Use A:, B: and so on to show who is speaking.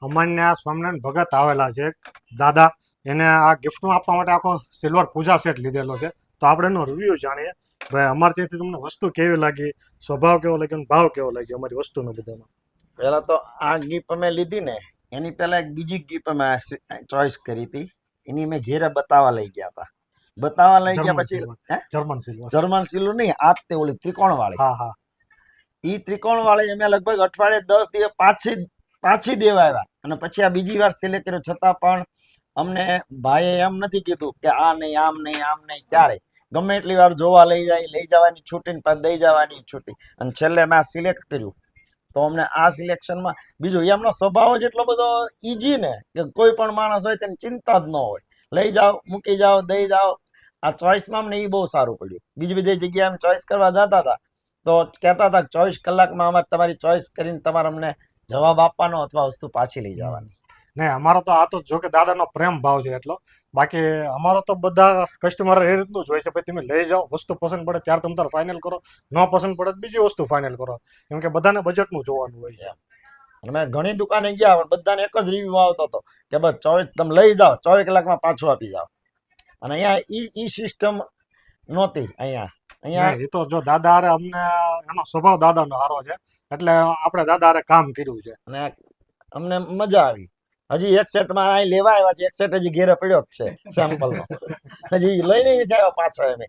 A: અમાન્ય સ્વામિનારાયણ ભગત આવેલા છે દાદા, એને આ ગિફ્ટમાં આપવા માટે આખો સિલ્વર પૂજા સેટ લીધેલો છે. તો આપણે એનો રિવ્યુ જાણીએ. ભાઈ અમારે ત્યાંથી તમને વસ્તુ કેવી લાગી, સ્વભાવ કેવો લાગ્યો અને ભાવ કેવો લાગ્યો અમારી વસ્તુનો બધામાં?
B: પેલા તો આ ગીપ અમે લીધી ને એની પહેલા એક બીજી ગીપ અમે ચોઈસ કરી હતી. એની મેં ઘેરે બતાવવા લઈ ગયા હતા. બતાવવા લઈ ગયા
A: જર્મન
B: પછી
A: સિલ્વર.
B: હે
A: જર્મન સિલ્વર.
B: જર્મન સિલ્વર નહીં, આ તે ઓલી ત્રિકોણ વાળી.
A: હા હા.
B: ઈ ત્રિકોણ વાળી અમે લગભગ અઠવાડિયે 10 દિવસ પાછી દેવા આવ્યા અને પછી આ બીજી વાર સિલેક્ટ કર્યો, છતાં પણ અમને ભાઈએ એમ નથી કીધું કે આ નહીં, આમ નહીં, આમ નહીં. ક્યારે ગમે એટલી વાર જોવા લઈ જાય, લઈ જવાની છૂટી ને પાછી દઈ જવાની છૂટી. અને છેલ્લે મેં આ સિલેક્ટ કર્યું તો અમને આ સિલેક્શનમાં બીજું એમનો સ્વભાવ જ એટલો બધો ઈજી ને કે કોઈ પણ માણસ હોય તેની ચિંતા જ ન હોય. લઈ જાઓ, મૂકી જાઓ, દઈ જાઓ. આ ચોઈસમાં અમને એ બહુ સારું પડ્યું. બીજી બધી જગ્યાએ અમે ચોઈસ કરવા જતા હતા તો કહેતા હતા 24 કલાકમાં અમારે તમારી ચોઈસ કરીને તમારે અમને જવાબ આપવાનો અથવા વસ્તુ પાછી લઈ જવાની.
A: નહીં, અમારો તો આ તો જો કે દાદાનો પ્રેમ ભાવ છે એટલો. બાકી અમારો તો બધા કસ્ટમર એ રીતનું જ હોય છે, ભાઈ તમે લઈ જાઓ, વસ્તુ પસંદ પડે ત્યારે તમે તાર ફાઇનલ કરો, ન પસંદ પડે તો બીજી વસ્તુ ફાઇનલ કરો, કેમ કે બધાને બજેટનું જોવાનું હોય છે.
B: અને મેં ઘણી દુકાને ગયા પણ બધાને એક જ રિવ્યુ આવતો હતો કે બસ 24 તમે લઈ જાઓ, 24 કલાકમાં પાછું આપી જાઓ. અને અહીંયા ઈ સિસ્ટમ નહોતી. અહીંયા
A: નહીં, એ તો જો દાદા હારે અમને એનો સ્વભાવ દાદાનો સારો છે એટલે આપણે દાદા હારે કામ કર્યું છે.
B: અને અમને મજા આવી. હજી એક સેટ માં અહીં લેવા આવ્યા છે, એક સેટ હજી ઘેરે પડ્યો જ છે સેમ્પલ નો. હજી લઈને નથી આવ્યા પાછો અમે.